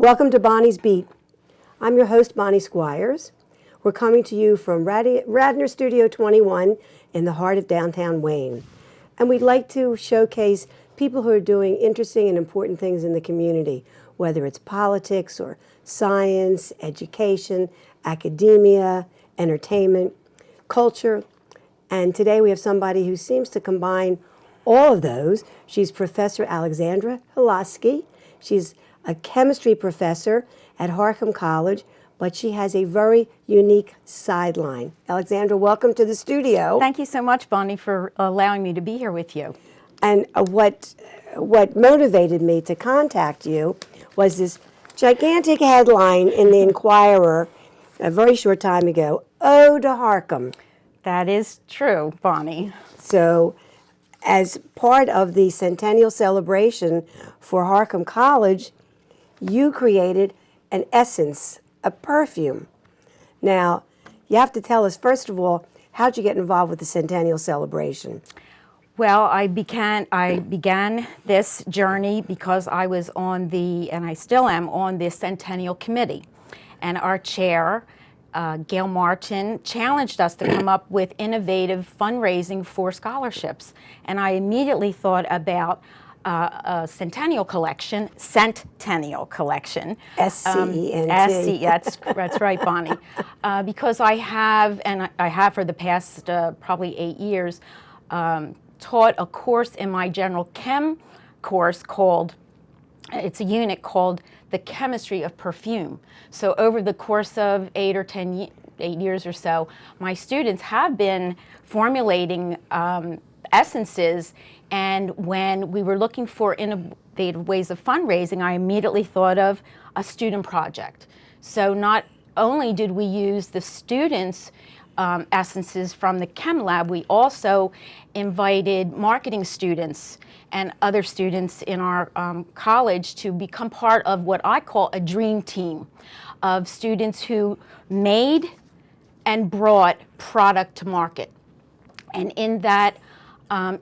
Welcome to Bonnie's Beat. I'm your host, Bonnie Squires. We're coming to you from Radnor Studio 21 in the heart of downtown Wayne. And we'd like to showcase people who are doing interesting and important things in the community, whether it's politics or science, education, academia, entertainment, culture. And today we have somebody who seems to combine all of those. She's Professor Alexendra Hilosky. She's a chemistry professor at Harcum College, but she has a very unique sideline. Alexendra, welcome to the studio. Thank you so much, Bonnie, for allowing me to be here with you. And what motivated me to contact you was this gigantic headline in the Inquirer a very short time ago, Ode to Harcum. That is true, Bonnie. So, as part of the centennial celebration for Harcum College, you created an essence, a perfume. Now, you have to tell us, first of all, how'd you get involved with the centennial celebration? Well, I began this journey because I was on and I still am, on the Centennial Committee. And our chair, Gail Martin, challenged us to come up with innovative fundraising for scholarships. And I immediately thought about a Centennial Collection, Centennial Collection. S-C-E-N-T. That's right, Bonnie. Because I have for the past probably 8 years, taught a course in my general chem course it's a unit called The Chemistry of Perfume. So over the course of 8 years or so, my students have been formulating essences, and when we were looking for innovative ways of fundraising, I immediately thought of a student project. So not only did we use the students' essences from the chem lab, we also invited marketing students and other students in our college to become part of what I call a dream team of students who made and brought product to market. And in that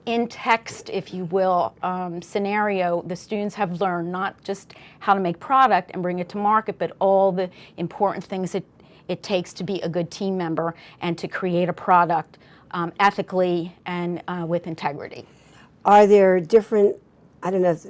in-text, if you will, scenario, the students have learned not just how to make product and bring it to market, but all the important things it takes to be a good team member and to create a product ethically and with integrity. Are there different,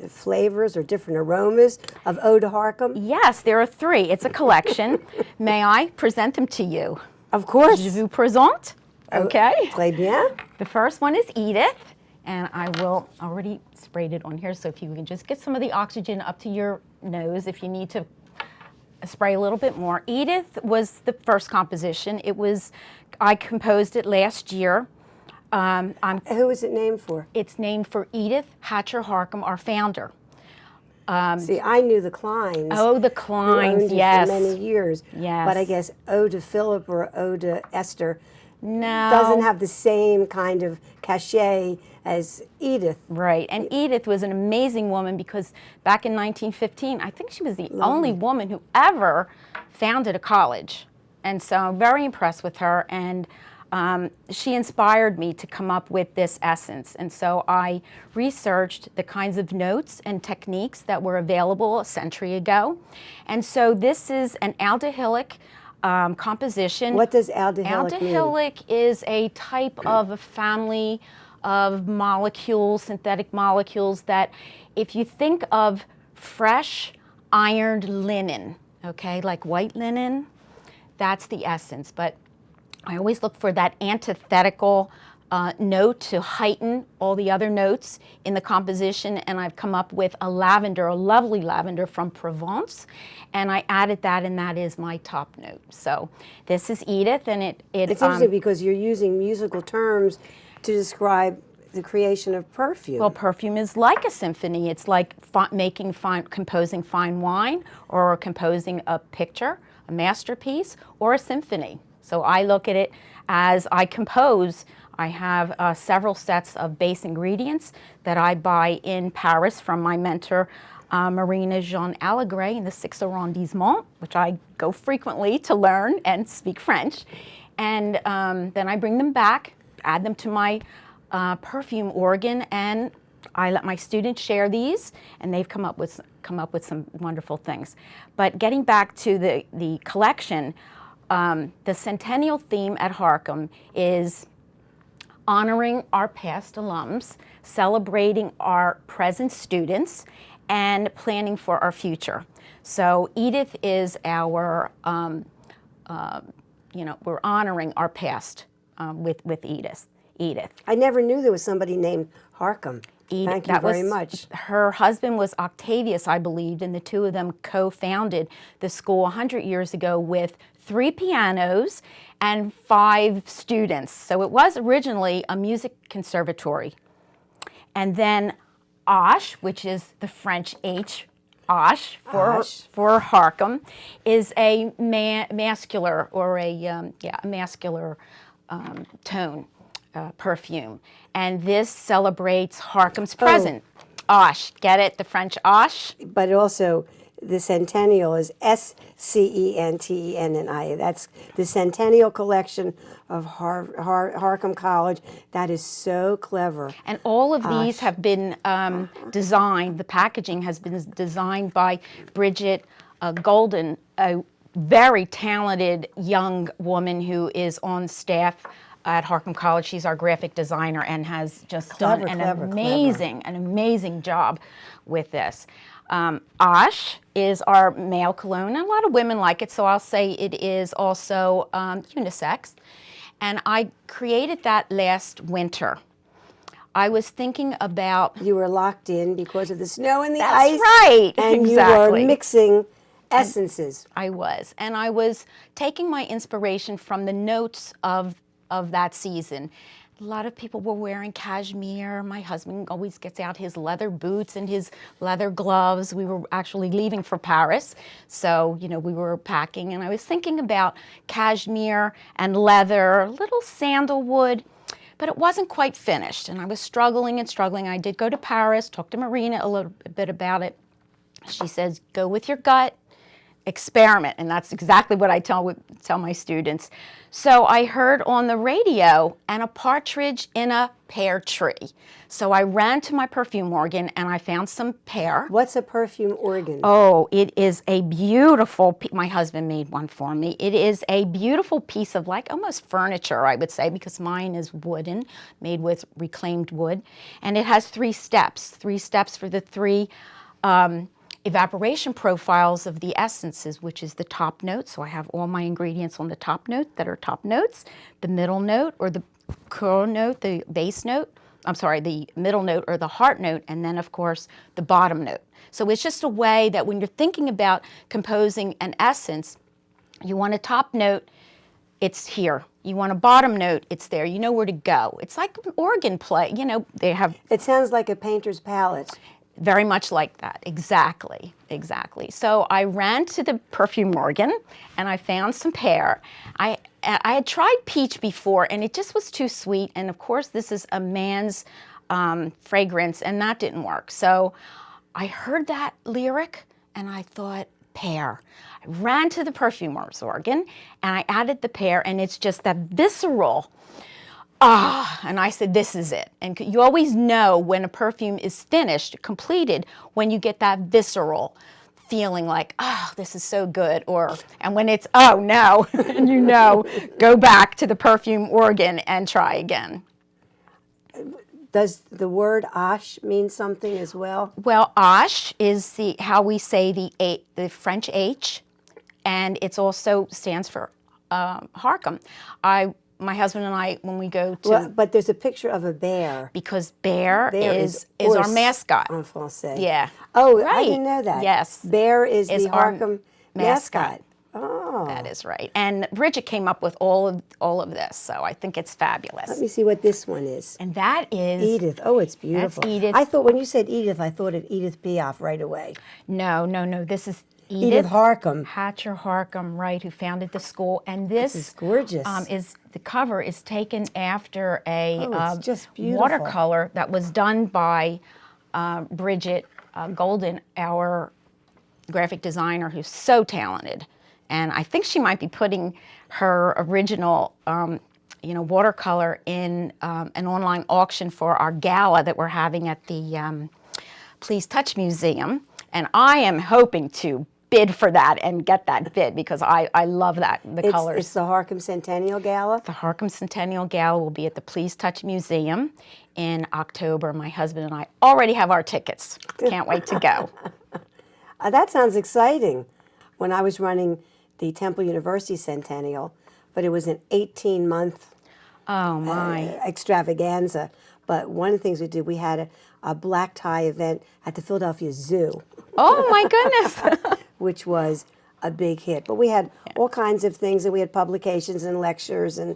flavors or different aromas of Ode to Harcum? Yes, there are 3. It's a collection. May I present them to you? Of course. Je vous présente. Okay. Très bien. The first one is Edith, and I will already sprayed it on here, so if you can just get some of the oxygen up to your nose if you need to spray a little bit more. Edith was the first composition. I composed it last year. Who is it named for? It's named for Edith Hatcher Harcum, our founder. See, I knew the Kleins. Oh, the Kleins, yes. For many years. Yes. But I guess Ode to Philip or Ode to Esther doesn't have the same kind of cachet as Edith. Right, and Edith was an amazing woman because back in 1915, I think she was the only woman who ever founded a college. And so I'm very impressed with her, and she inspired me to come up with this essence. And so I researched the kinds of notes and techniques that were available a century ago. And so this is an aldehydic composition. What does aldehydic mean? Aldehydic is a type of a family of molecules, synthetic molecules, that if you think of fresh ironed linen, okay, like white linen, that's the essence. But I always look for that antithetical note to heighten all the other notes in the composition, and I've come up with a lovely lavender from Provence, and I added that, and that is my top note. So this is Edith, and it's interesting because you're using musical terms to describe the creation of perfume. Well, perfume is like a symphony. It's like composing fine wine, or composing a picture, a masterpiece, or a symphony. So I look at it as I compose. I have several sets of base ingredients that I buy in Paris from my mentor, Marina Jean Allegre, in the 6th arrondissement, which I go frequently to learn and speak French. And then I bring them back, add them to my perfume organ, and I let my students share these, and they've come up with some wonderful things. But getting back to the collection, the centennial theme at Harcum is honoring our past alums, celebrating our present students, and planning for our future. So Edith is our, we're honoring our past with Edith. I never knew there was somebody named Harcum. Thank you very much. Her husband was Octavius, I believe, and the two of them co-founded the school 100 years ago with 3 pianos and 5 students. So it was originally a music conservatory. And then Osh, which is the French H, Osh for Harcum, is a masculine or a masculine tone. Perfume, and this celebrates Harcum's present. Osh, get it? The French Osh? But also, the centennial is SCENTENNI. That's the Centennial Collection of Harcum College. That is so clever. And all of these have been designed, the packaging has been designed by Bridget Golden, a very talented young woman who is on staff at Harcum College. She's our graphic designer and has just done an amazing job with this. Osh is our male cologne, and a lot of women like it, so I'll say it is also unisex. And I created that last winter. I was thinking about... You were locked in because of the snow and the ice. That's right, and exactly. You were mixing essences. I was, and I was taking my inspiration from the notes of that season. A lot of people were wearing cashmere. My husband always gets out his leather boots and his leather gloves. We were actually leaving for Paris, so we were packing, and I was thinking about cashmere and leather, a little sandalwood, but it wasn't quite finished, and I was struggling and struggling. I did go to Paris, talk to Marina a little bit about it. She says, go with your gut, experiment, and that's exactly what I tell my students. So I heard on the radio, and a partridge in a pear tree. So I ran to my perfume organ and I found some pear. What's a perfume organ? Oh, it is a beautiful, my husband made one for me. It is a beautiful piece of like almost furniture, I would say, because mine is wooden, made with reclaimed wood. And it has 3 steps for the 3 evaporation profiles of the essences, which is the top note. So I have all my ingredients on the top note that are top notes, the middle note or the curl note, the base note, the middle note or the heart note, and then of course the bottom note. So it's just a way that when you're thinking about composing an essence, you want a top note, it's here. You want a bottom note, it's there. You know where to go. It's like an organ play. They have... It sounds like a painter's palette. Very much like that, exactly. So I ran to the perfume organ and I found some pear. I had tried peach before and it just was too sweet, and of course this is a man's fragrance, and that didn't work. So I heard that lyric and I thought, pear. I ran to the perfumer's organ and I added the pear, and it's just that visceral, and I said, this is it. And you always know when a perfume is finished, completed, when you get that visceral feeling like, this is so good, and when it's, oh no, and go back to the perfume organ and try again. Does the word Osh mean something as well? Well, Osh is how we say the French H, and it also stands for Harcum. My husband and I, when we go to... Well, but there's a picture of a bear. Because bear is our mascot. En français. Yeah. Oh, right. I didn't know that. Yes. Bear is the Harcum mascot. Oh. That is right. And Bridget came up with all of this, so I think it's fabulous. Let me see what this one is. And that is... Edith. Oh, it's beautiful. That's Edith. I thought when you said Edith, I thought of Edith Piaf right away. No. This is Edith Harcum. Hatcher Harcum, right, who founded the school. And this is gorgeous. The cover is taken after a just beautiful. Watercolor that was done by Bridget Golden, our graphic designer, who's so talented. And I think she might be putting her original watercolor in an online auction for our gala that we're having at the Please Touch Museum. And I am hoping to bid for that and get that bid because I love the colors. It's the Harcum Centennial Gala? The Harcum Centennial Gala will be at the Please Touch Museum in October. My husband and I already have our tickets. Can't wait to go. That sounds exciting. When I was running the Temple University Centennial, but it was an 18-month extravaganza. But one of the things we did, we had a black tie event at the Philadelphia Zoo. Oh my goodness! Which was a big hit. But we had all kinds of things, and we had publications and lectures and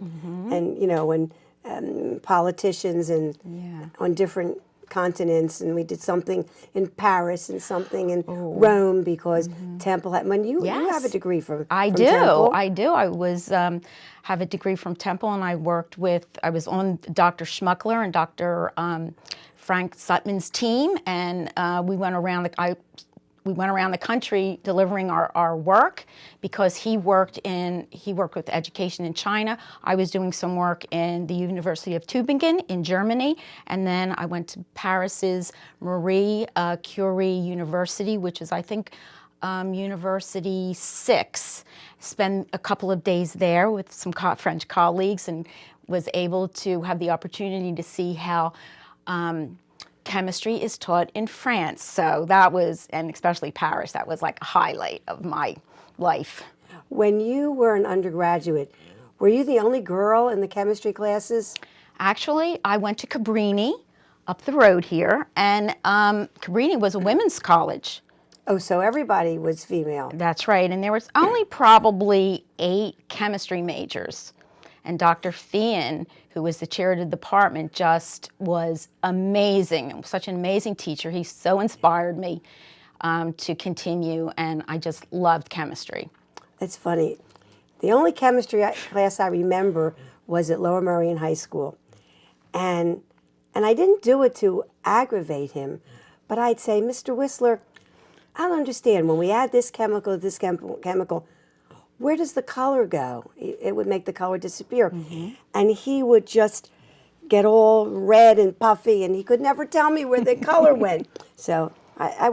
politicians and on different continents, and we did something in Paris and something in Rome because Temple had. When you have a degree from Temple. I do. I was have a degree from Temple, and I was on Dr. Schmuckler and Dr. Frank Sutman's team, and we went around the country delivering our work because he worked with education in China. I was doing some work in the University of Tübingen in Germany, and then I went to Paris's Marie Curie University, which is, I think, University 6. Spent a couple of days there with some French colleagues and was able to have the opportunity to see how chemistry is taught in France. So that was, and especially Paris, that was like a highlight of my life. When you were an undergraduate, were you the only girl in the chemistry classes? Actually, I went to Cabrini up the road here, and Cabrini was a women's college. Oh, so everybody was female. That's right, and there was only probably 8 chemistry majors. And Dr. Fian, who was the chair of the department, just was amazing. Such an amazing teacher. He so inspired me to continue, and I just loved chemistry. It's funny. The only chemistry class I remember was at Lower Merion High School. And I didn't do it to aggravate him, but I'd say, Mr. Whistler, I don't understand. When we add this chemical, where does the color go? It would make the color disappear. And he would just get all red and puffy, and he could never tell me where the color went. So I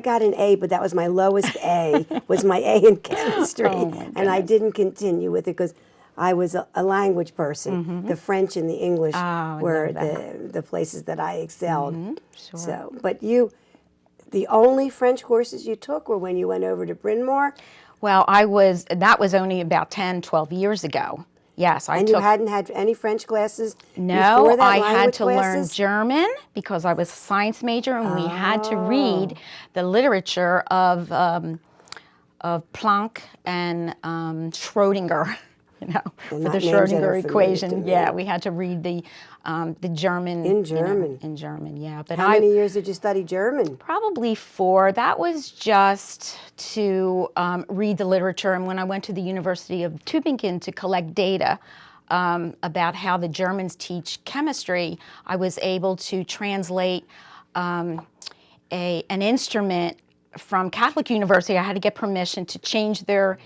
got an A, but that was my lowest A, was my A in chemistry. And I didn't continue with it because I was a language person. The French and the English were the places that I excelled. Sure. So, but the only French courses you took were when you went over to Bryn Mawr? Well, that was only about 10, 12 years ago. Yes, And you hadn't had any French classes No, before that, I had to learn classes? German because I was a science major, and we had to read the literature of Planck and Schrödinger, for the Schrödinger equation. Yeah, we had to read the German. In German? In German, yeah. But How many years did you study German? Probably 4. That was just to read the literature. And when I went to the University of Tübingen to collect data about how the Germans teach chemistry, I was able to translate an instrument from Catholic University. I had to get permission to change their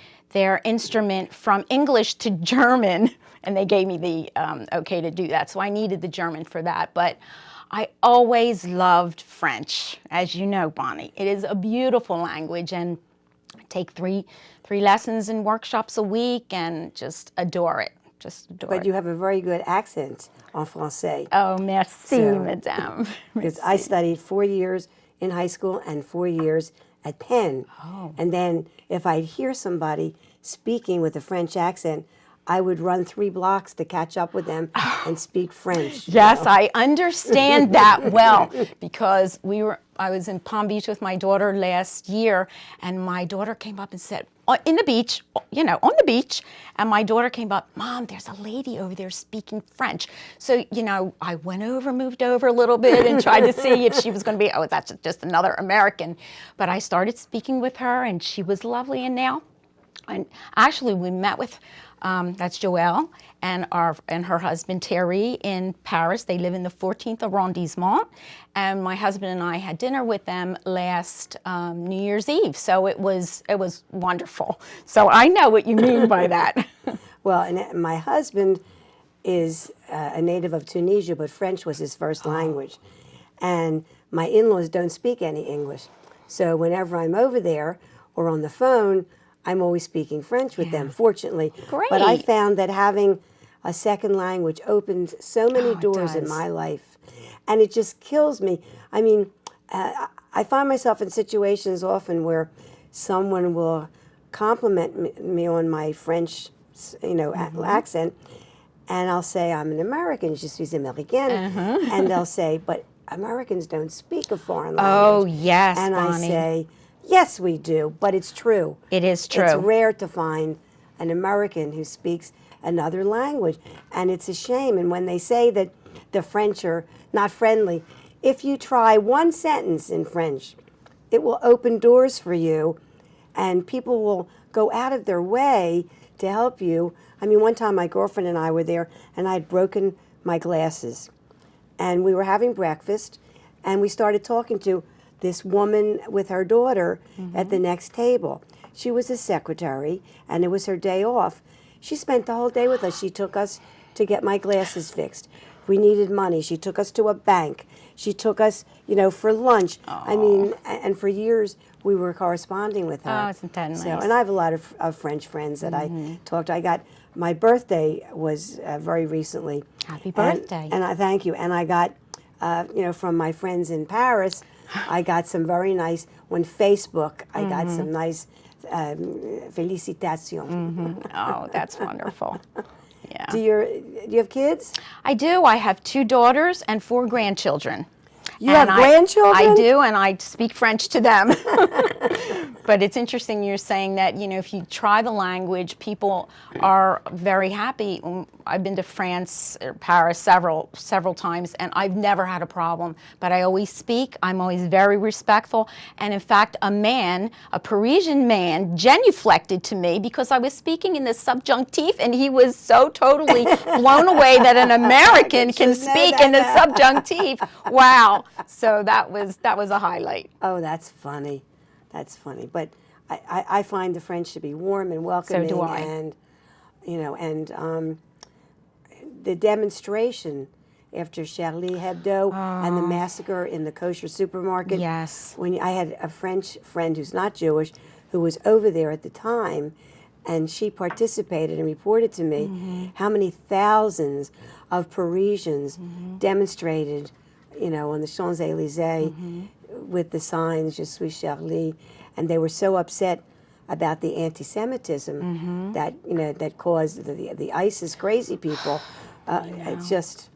instrument from English to German, and they gave me the okay to do that. So I needed the German for that. But I always loved French, as you know, Bonnie. It is a beautiful language, and I take three lessons and workshops a week and just adore it. But you have a very good accent en français. Oh, merci, madame. Because I studied 4 years in high school and 4 years at Penn. And then if I'd hear somebody speaking with a French accent, I would run 3 blocks to catch up with them and speak French. Yes, I understand that well, because I was in Palm Beach with my daughter last year, and my daughter came up and said, in the beach, on the beach, and my daughter came up, Mom, there's a lady over there speaking French. So, I moved over a little bit and tried to see if she was going to be, that's just another American. But I started speaking with her, and she was lovely. And actually, we met with, that's Joelle, and her husband Terry in Paris. They live in the 14th arrondissement. And my husband and I had dinner with them last New Year's Eve. So it was wonderful. So I know what you mean by that. Well, and my husband is a native of Tunisia, but French was his first language. And my in-laws don't speak any English. So whenever I'm over there or on the phone, I'm always speaking French with them, fortunately. Great. But I found that having a second language opened so many it doors in does. my life. And it just kills me. I mean, I find myself in situations often where someone will compliment me on my French, accent, and I'll say I'm an American, je suis américaine, and they'll say, but Americans don't speak a foreign language. Oh, yes, and Bonnie. I say, yes, we do, but it's true. It is true. It's rare to find an American who speaks another language, and it's a shame. And when they say that the French are not friendly, if you try one sentence in French, it will open doors for you, and people will go out of their way to help you. I mean, one time my girlfriend and I were there, and I had broken my glasses. And we were having breakfast, and we started talking to this woman with her daughter at the next table. She was a secretary, and it was her day off. She spent the whole day with us. She took us to get my glasses fixed. We needed money. She took us to a bank. She took us, for lunch. I mean, and for years we were corresponding with her. Oh, isn't that nice? So, and I have a lot of French friends that I talked to. My birthday was very recently. Happy birthday. And I thank you. And I got, from my friends in Paris, I got some very nice, on Facebook, I got some nice félicitations. Oh, that's wonderful. Yeah. Do you have kids? I do. I have 2 daughters and 4 grandchildren. You have grandchildren? I do, and I speak French to them. But it's interesting you're saying that, if you try the language, people are very happy. I've been to France or Paris several times, and I've never had a problem. But I always speak. I'm always very respectful. And in fact, a Parisian man, genuflected to me because I was speaking in the subjunctive, and he was so totally blown away that an American can speak in the subjunctive. Wow. So that was a highlight. Oh, that's funny. That's funny. But I find the French to be warm and welcoming. So do I. And the demonstration after Charlie Hebdo and the massacre in the kosher supermarket. Yes. When I had a French friend who's not Jewish who was over there at the time, and she participated and reported to me how many thousands of Parisians demonstrated, on the Champs-Élysées with the signs, Je suis Charlie, and they were so upset about the anti-Semitism that caused the ISIS crazy people. It's just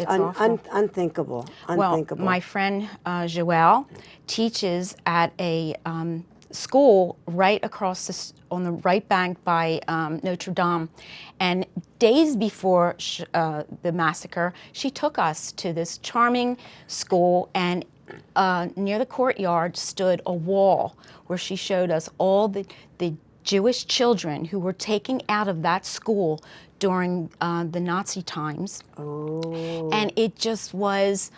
unthinkable. Well, my friend Joelle teaches at a school right across on the right bank by Notre Dame, and days before the massacre, she took us to this charming school, and near the courtyard stood a wall where she showed us all the Jewish children who were taken out of that school during the Nazi times. Oh. And it just was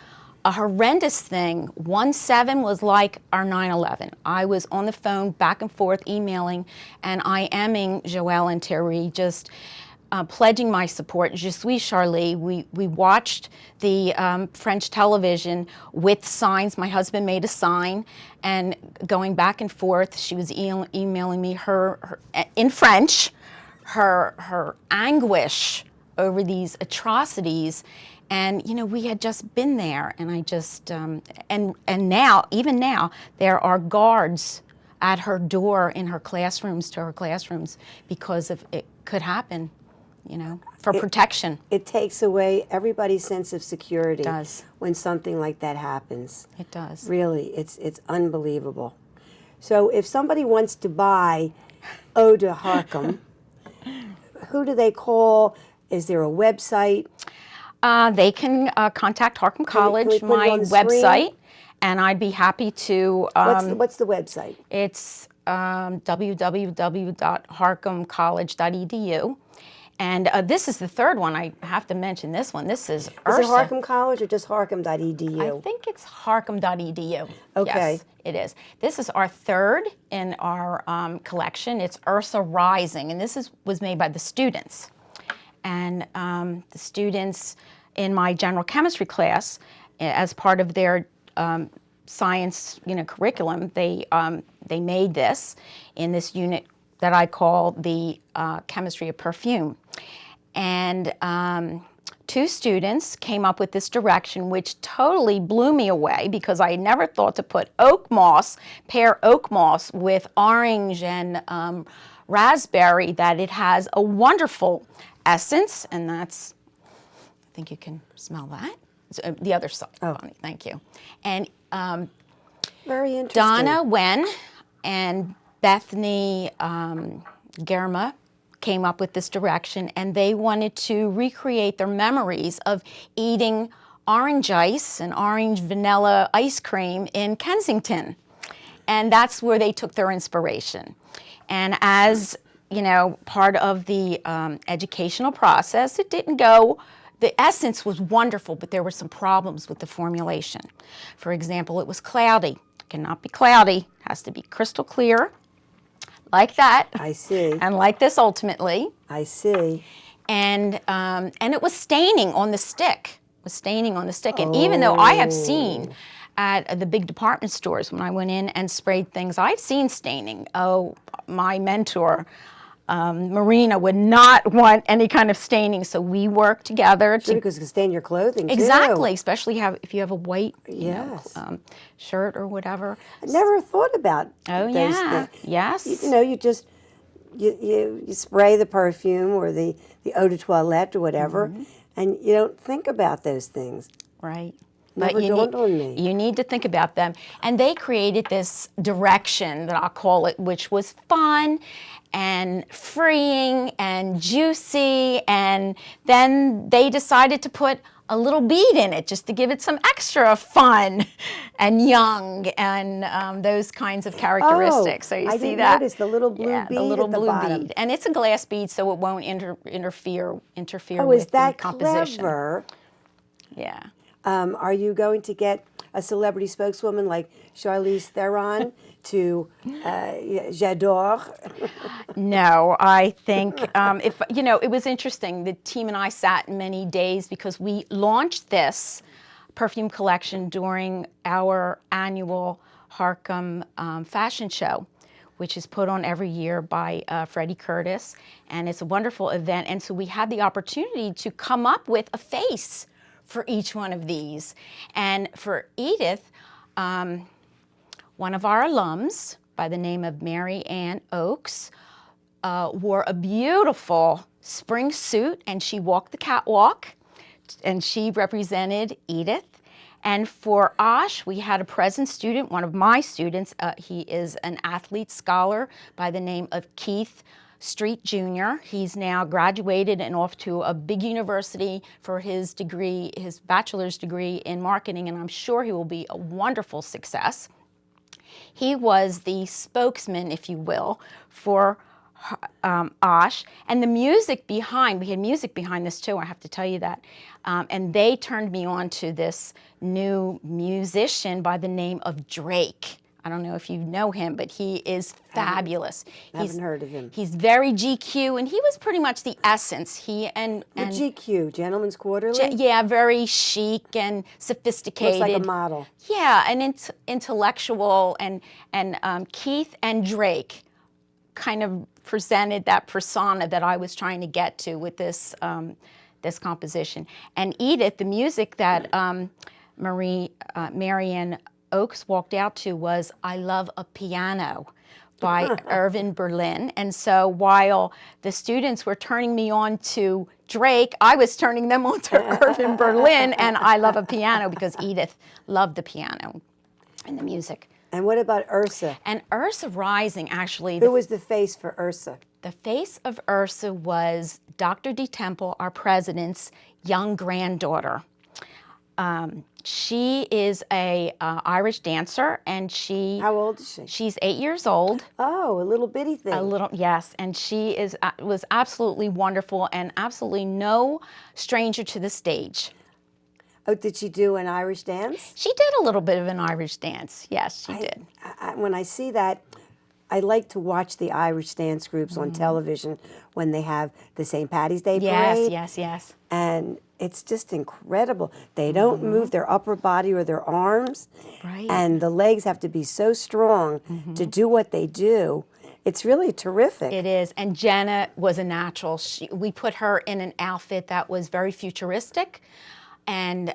a horrendous thing. 1/7 was like our 9/11. I was on the phone back and forth emailing and IMing Joelle and Terry, just pledging my support. Je suis Charlie. We watched the French television with signs. My husband made a sign, and going back and forth, she was emailing me her in French, her anguish over these atrocities. And we had just been there, and I just and now, even now, there are guards at her door in her classrooms, because of it could happen, for protection. It takes away everybody's sense of security. It does. When something like that happens. It does. Really, it's unbelievable. So if somebody wants to buy Ode to Harcum, who do they call? Is there a website? They can contact Harcum College, my website, and I'd be happy to. What's the website? It's www.harcumcollege.edu, And this is the third one. I have to mention this one. This is Is it Ursa. Harcum College or just harcum.edu? I think it's harcum.edu. Okay. Yes, it is. This is our third in our collection. It's Ursa Rising, and this was made by the students. And the students in my general chemistry class, as part of their science, curriculum, they made this in this unit that I call the chemistry of perfume. And two students came up with this direction, which totally blew me away because I never thought to put pair oak moss with orange and raspberry, that it has a wonderful essence, and that's, I think you can smell that. The other side, Bonnie, thank you. And very interesting. Donna Wen and Bethany Germa came up with this direction, and they wanted to recreate their memories of eating orange ice and orange vanilla ice cream in Kensington. And that's where they took their inspiration. And as part of the educational process, it didn't go, the essence was wonderful, but there were some problems with the formulation. For example, it was cloudy. It cannot be cloudy, it has to be crystal clear, like that. I see. And like this ultimately. I see. And it was staining on the stick. It was staining on the stick. And even though I have seen at the big department stores when I went in and sprayed things, I've seen staining. Oh, my mentor, Marina, would not want any kind of staining, so we work together to, because it can stain your clothing too. exactly, especially if you have a white Yes. shirt or whatever. I never thought about Oh those yeah, things. yes. You just you spray the perfume or the eau de toilette or whatever, and you don't think about those things. Right. Never dawned on me. You need to think about them. And they created this direction, that I'll call it, which was fun and freeing and juicy. And then they decided to put a little bead in it just to give it some extra fun and young and those kinds of characteristics. So you I see didn't that? notice the little blue bead the little at the blue bottom. bead. And it's a glass bead, so it won't interfere Oh, with is that the composition. clever? Yeah. Are you going to get a celebrity spokeswoman like Charlize Theron to J'adore? No, I think it was interesting. The team and I sat many days because we launched this perfume collection during our annual Harcum fashion show, which is put on every year by Freddie Curtis, and it's a wonderful event. And so we had the opportunity to come up with a face for each one of these. And for Edith, one of our alums by the name of Mary Ann Oakes wore a beautiful spring suit, and she walked the catwalk, and she represented Edith. And for Osh, we had a present student, one of my students. He is an athlete scholar by the name of Keith Street Jr. He's now graduated and off to a big university for his degree, his bachelor's degree in marketing, and I'm sure he will be a wonderful success. He was the spokesman, if you will, for Osh, and the music behind, we had music behind this too, I have to tell you that, and they turned me on to this new musician by the name of Drake. I don't know if you know him, but he is fabulous. I haven't heard of him. He's very GQ, and he was pretty much the essence. He and GQ, Gentleman's Quarterly? Yeah, very chic and sophisticated. Looks like a model. Yeah, and intellectual, and Keith and Drake kind of presented that persona that I was trying to get to with this this composition. And Edith, the music that Marian Oakes walked out to was "I Love a Piano" by Irving Berlin. And so while the students were turning me on to Drake, I was turning them on to Irving Berlin and "I Love a Piano" because Edith loved the piano and the music. And what about Ursa? And Ursa Rising, actually. Who was the face for Ursa? The face of Ursa was Dr. D. Temple, our president's young granddaughter. She is a Irish dancer, and How old is she? she's 8 years old. Oh, a little bitty thing. A little, yes, and she was absolutely wonderful and absolutely no stranger to the stage. Oh, did she do an Irish dance? She did a little bit of an Irish dance. Yes, she did. When I see that, I like to watch the Irish dance groups on television when they have the St. Patty's Day Yes, parade. yes, yes. And it's just incredible. They don't move their upper body or their arms. Right. And the legs have to be so strong to do what they do. It's really terrific. It is. And Jenna was a natural. We put her in an outfit that was very futuristic and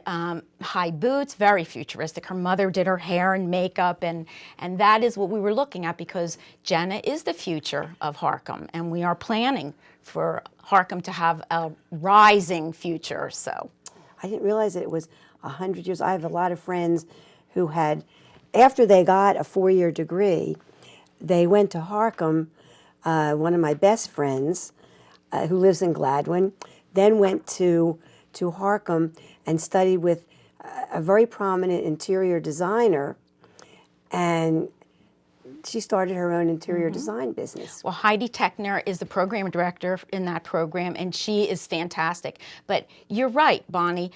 high boots, very futuristic. Her mother did her hair and makeup, and that is what we were looking at, because Jenna is the future of Harcum, and we are planning for Harcum to have a rising future. So I didn't realize that it was 100 years. I have a lot of friends who had, after they got a 4-year degree, they went to Harcum. One of my best friends, who lives in Gladwin, then went to Harcum and studied with a very prominent interior designer, and she started her own interior design business. well, Heidi Techner is the program director in that program, and she is fantastic. But you're right, Bonnie.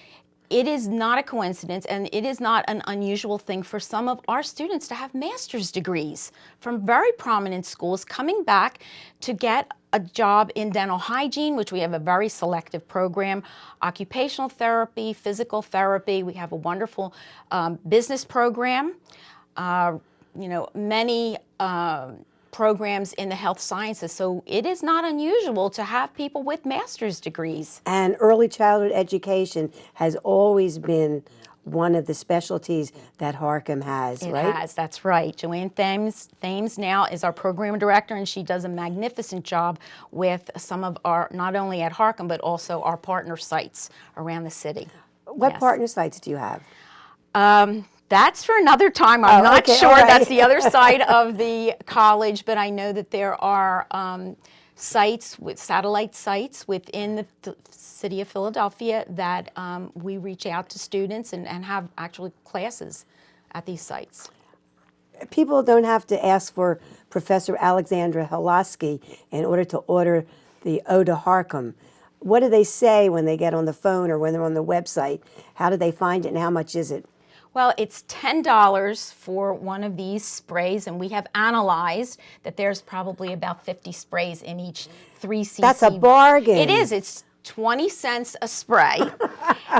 It is not a coincidence, and it is not an unusual thing for some of our students to have master's degrees from very prominent schools coming back to get a job in dental hygiene, which we have a very selective program, occupational therapy, physical therapy. We have a wonderful business program. Many programs in the health sciences. So it is not unusual to have people with master's degrees. And early childhood education has always been one of the specialties that Harcum has, right? It has, that's right. Joanne Thames now is our program director, and she does a magnificent job with some of our, not only at Harcum, but also our partner sites around the city. What Yes. partner sites do you have? That's for another time. I'm not okay, sure. all right. That's the other side of the college, but I know that there are sites, with satellite sites within the city of Philadelphia that we reach out to students and have actually classes at these sites. People don't have to ask for Professor Alexendra Hilosky in order to order the Ode to Harcum. What do they say when they get on the phone or when they're on the website? How do they find it, and how much is it? Well, it's $10 for one of these sprays, and we have analyzed that there's probably about 50 sprays in each 3cc. That's a bargain. It is. It's 20 cents a spray.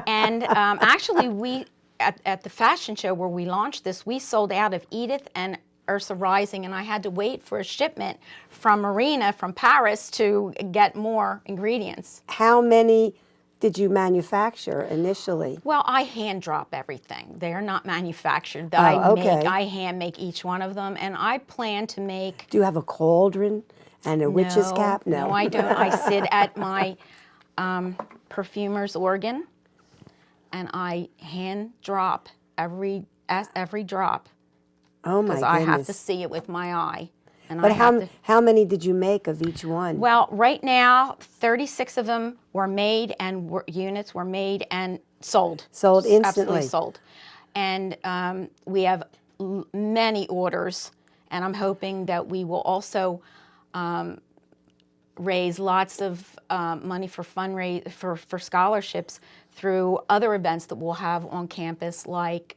And actually, we at the fashion show where we launched this, we sold out of Edith and Ursa Rising, and I had to wait for a shipment from Marina from Paris to get more ingredients. How many did you manufacture initially? Well, I hand drop everything. They're not manufactured. okay. I hand make each one of them, and I plan to make. Do you have a cauldron and a witch's cap? No, I don't. I sit at my perfumer's organ, and I hand drop every drop. Oh my Because goodness! I have to see it with my eye. And But I have to, how many did you make of each one? well, right now, 36 of them were made, and units were made and sold. Sold instantly. Absolutely sold. And we have many orders, and I'm hoping that we will also raise lots of money for for scholarships through other events that we'll have on campus, like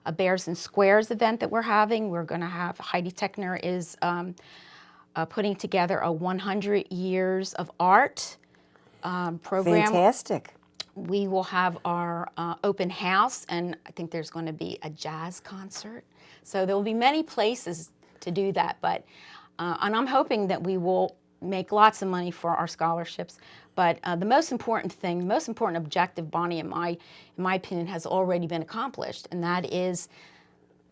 a Bears and Squares event that we're having. We're going to have, Heidi Techner is putting together a 100 years of art program. Fantastic. We will have our open house, and I think there's going to be a jazz concert. So there will be many places to do that, but and I'm hoping that we will make lots of money for our scholarships. But the most important thing, the most important objective, Bonnie, in my opinion, has already been accomplished, and that is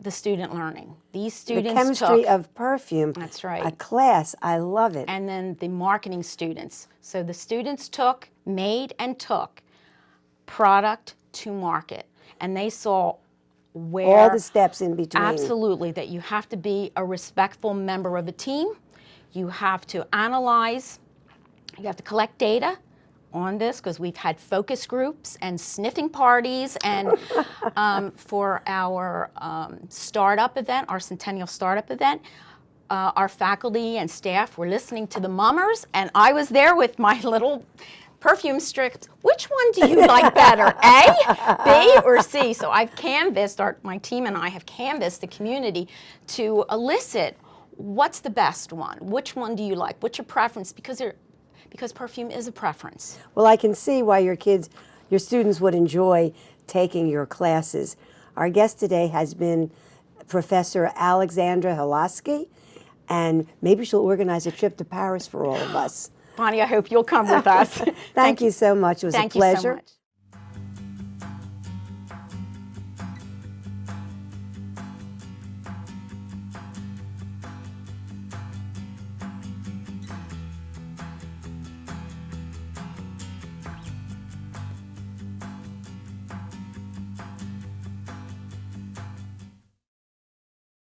the student learning. These students The chemistry took, of perfume. That's right. A class. I love it. and then the marketing students. So the students made and took product to market, and they saw where All the steps in between. absolutely that you have to be a respectful member of a team. You have to analyze. You have to collect data on this because we've had focus groups and sniffing parties, and for our startup event, our Centennial Startup event, our faculty and staff were listening to the mummers, and I was there with my little perfume strips. Which one do you like better, A, B, or C? So I've canvassed, my team and I have canvassed the community to elicit what's the best one. Which one do you like? What's your preference? Because perfume is a preference. Well, I can see why your students would enjoy taking your classes. Our guest today has been Professor Alexendra Hilosky, and maybe she'll organize a trip to Paris for all of us. Bonnie, I hope you'll come with us. Thank you so much. It was a pleasure. Thank you so much.